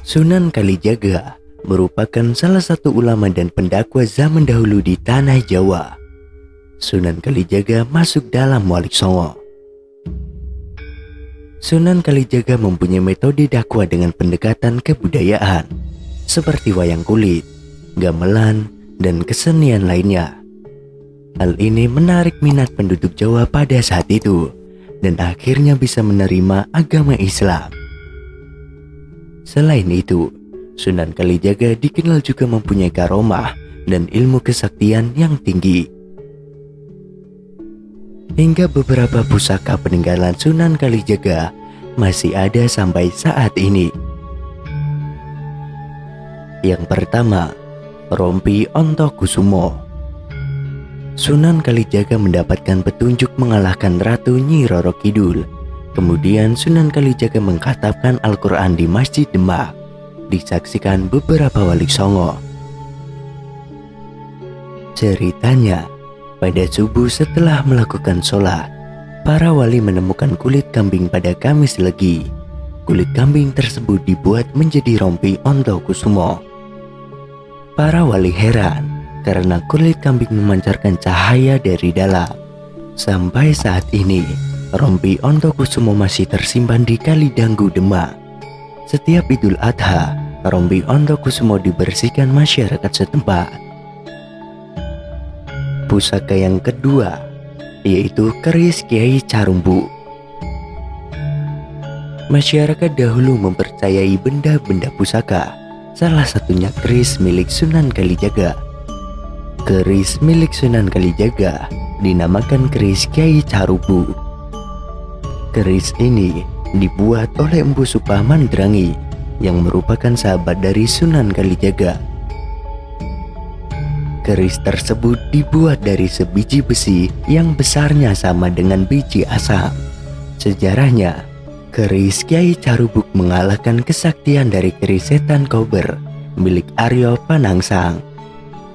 Sunan Kalijaga merupakan salah satu ulama dan pendakwa zaman dahulu di tanah Jawa. Sunan Kalijaga masuk dalam Walik Songo. Sunan Kalijaga mempunyai metode dakwah dengan pendekatan kebudayaan seperti wayang kulit, gamelan, dan kesenian lainnya. Hal ini menarik minat penduduk Jawa pada saat itu dan akhirnya bisa menerima agama Islam. Selain itu, Sunan Kalijaga dikenal juga mempunyai karomah dan ilmu kesaktian yang tinggi. Hingga beberapa pusaka peninggalan Sunan Kalijaga masih ada sampai saat ini. Yang pertama, Rompi Ontokusumo. Sunan Kalijaga mendapatkan petunjuk mengalahkan Ratu Nyi Roro Kidul. Kemudian Sunan Kalijaga mengkhatapkan Al-Quran di Masjid Demak. Disaksikan beberapa Walik Songo. Ceritanya, pada subuh setelah melakukan sholat, para wali menemukan kulit kambing pada Kamis Legi. Kulit kambing tersebut dibuat menjadi rompi Ontokusumo. Para wali heran karena kulit kambing memancarkan cahaya dari dalam. Sampai saat ini, rompi Ontokusumo masih tersimpan di Kalidanggu, Demak. Setiap Idul Adha, rompi Ontokusumo dibersihkan masyarakat setempat. Pusaka yang kedua yaitu keris Kiai Carumbu. Masyarakat dahulu mempercayai benda-benda pusaka, salah satunya keris milik Sunan Kalijaga. Keris milik Sunan Kalijaga dinamakan keris Kiai Carumbu. Keris ini dibuat oleh Empu Supah Mandrangi yang merupakan sahabat dari Sunan Kalijaga. Keris tersebut dibuat dari sebiji besi yang besarnya sama dengan biji asam. Sejarahnya, keris Kiai Carubuk mengalahkan kesaktian dari keris setan kober milik Aryo Panangsang.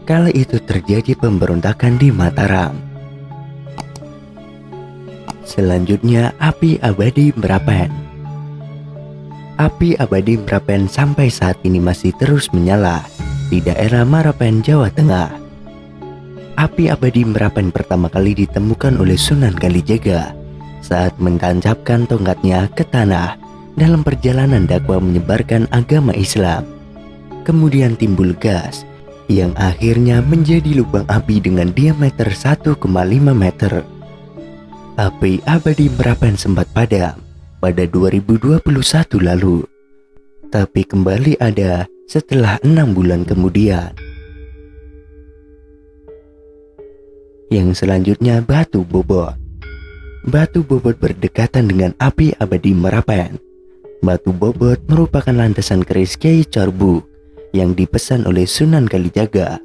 Kala itu terjadi pemberontakan di Mataram. Selanjutnya, api abadi Merapen. Api abadi Merapen sampai saat ini masih terus menyala di daerah Merapen, Jawa Tengah. Api abadi Merapen pertama kali ditemukan oleh Sunan Kalijaga saat menancapkan tongkatnya ke tanah dalam perjalanan dakwah menyebarkan agama Islam. Kemudian timbul gas yang akhirnya menjadi lubang api dengan diameter 1,5 meter. Api abadi Merapen sempat padam pada 2021 lalu, tapi kembali ada setelah 6 bulan kemudian. Yang selanjutnya, Batu Bobot. Batu Bobot berdekatan dengan api abadi Merapen. Batu Bobot merupakan landasan keris Kiai Carumbu yang dipesan oleh Sunan Kalijaga.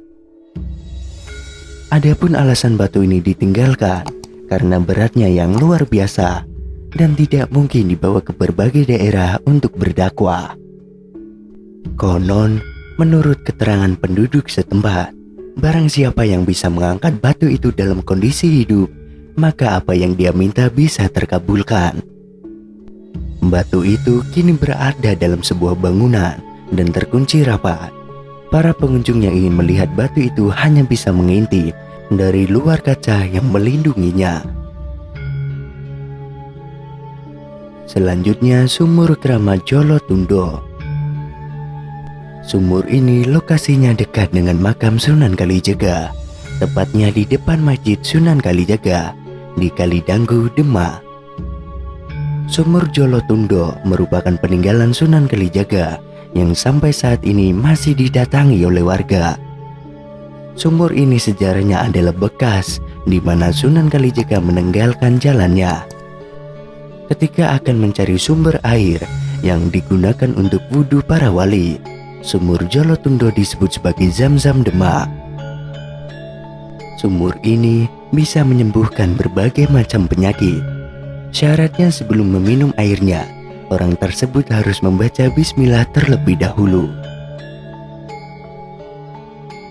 Adapun alasan batu ini ditinggalkan karena beratnya yang luar biasa dan tidak mungkin dibawa ke berbagai daerah untuk berdakwah. Konon, menurut keterangan penduduk setempat, barang siapa yang bisa mengangkat batu itu dalam kondisi hidup, maka apa yang dia minta bisa terkabulkan. Batu itu kini berada dalam sebuah bangunan dan terkunci rapat. Para pengunjung yang ingin melihat batu itu hanya bisa mengintip dari luar kaca yang melindunginya. Selanjutnya, Sumur Keramat Jolotundo. Sumur ini lokasinya dekat dengan makam Sunan Kalijaga, tepatnya di depan Masjid Sunan Kalijaga di Kalidanggu, Demak. Sumur Jolotundo merupakan peninggalan Sunan Kalijaga yang sampai saat ini masih didatangi oleh warga. Sumur ini sejarahnya adalah bekas di mana Sunan Kalijaga meninggalkan jalannya. Ketika akan mencari sumber air yang digunakan untuk wudhu para wali, Sumur Jolotundo disebut sebagai Zam-Zam Demak. Sumur ini bisa menyembuhkan berbagai macam penyakit. Syaratnya sebelum meminum airnya, orang tersebut harus membaca bismillah terlebih dahulu.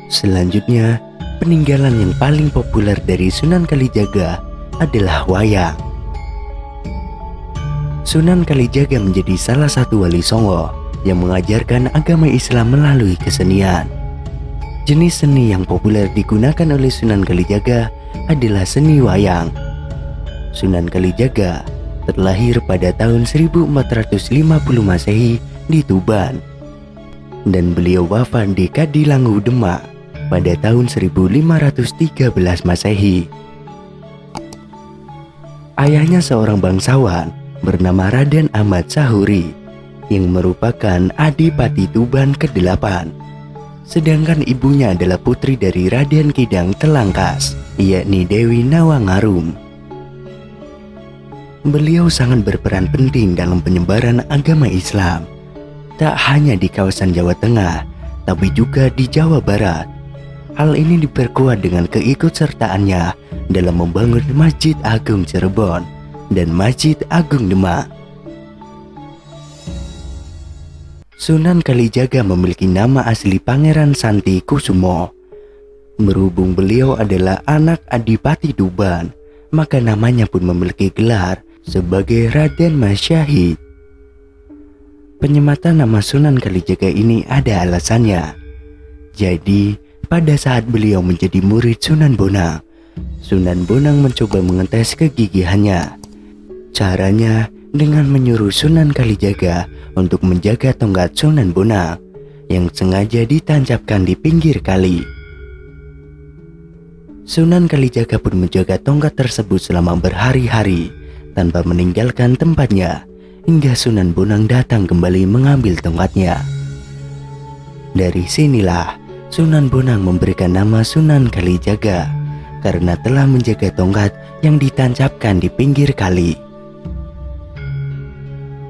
Selanjutnya, peninggalan yang paling populer dari Sunan Kalijaga adalah wayang. Sunan Kalijaga menjadi salah satu wali Songo yang mengajarkan agama Islam melalui kesenian. Jenis seni yang populer digunakan oleh Sunan Kalijaga adalah seni wayang. Sunan Kalijaga terlahir pada tahun 1450 Masehi di Tuban, dan beliau wafat di Kadilangu, Demak pada tahun 1513 Masehi. Ayahnya seorang bangsawan bernama Raden Ahmad Sahuri yang merupakan Adipati Tuban ke-8. Sedangkan ibunya adalah putri dari Raden Kidang Telangkas, yakni Dewi Nawangarum. Beliau sangat berperan penting dalam penyebaran agama Islam, tak hanya di kawasan Jawa Tengah, tapi juga di Jawa Barat. Hal ini diperkuat dengan keikutsertaannya dalam membangun Masjid Agung Cirebon dan Masjid Agung Demak. Sunan Kalijaga memiliki nama asli Pangeran Santi Kusumo. Berhubung beliau adalah anak Adipati Tuban, maka namanya pun memiliki gelar sebagai Raden Mas Syahid. Penyematan nama Sunan Kalijaga ini ada alasannya. Jadi, pada saat beliau menjadi murid Sunan Bonang, Sunan Bonang mencoba mengetes kegigihannya. Caranya dengan menyuruh Sunan Kalijaga untuk menjaga tongkat Sunan Bonang yang sengaja ditancapkan di pinggir kali. Sunan Kalijaga pun menjaga tongkat tersebut selama berhari-hari tanpa meninggalkan tempatnya hingga Sunan Bonang datang kembali mengambil tongkatnya. Dari sinilah Sunan Bonang memberikan nama Sunan Kalijaga karena telah menjaga tongkat yang ditancapkan di pinggir kali.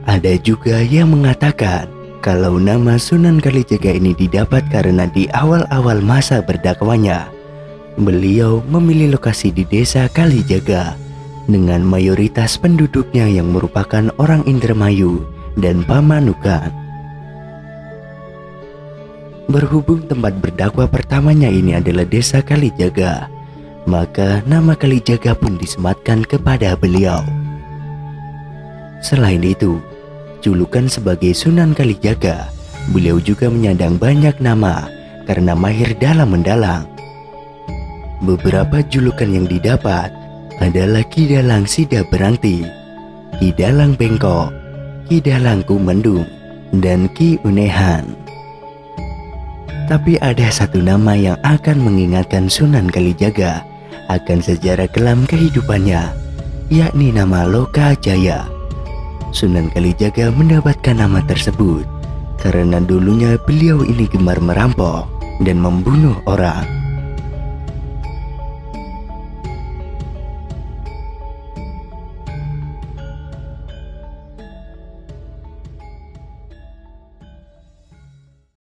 Ada juga yang mengatakan kalau nama Sunan Kalijaga ini didapat karena di awal-awal masa berdakwahnya, beliau memilih lokasi di desa Kalijaga dengan mayoritas penduduknya yang merupakan orang Indramayu dan Pamanukan. Berhubung tempat berdakwah pertamanya ini adalah desa Kalijaga, maka nama Kalijaga pun disematkan kepada beliau. Selain itu, julukan sebagai Sunan Kalijaga, beliau juga menyandang banyak nama karena mahir dalam mendalang. Beberapa julukan yang didapat adalah Ki Dalang Sida Berangti, Ki Dalang Bengkok, Ki Dalang Kumendung, dan Ki Unehan. Tapi ada satu nama yang akan mengingatkan Sunan Kalijaga akan sejarah kelam kehidupannya, yakni nama Loka Jaya. Sunan Kalijaga mendapatkan nama tersebut karena dulunya beliau ini gemar merampok dan membunuh orang.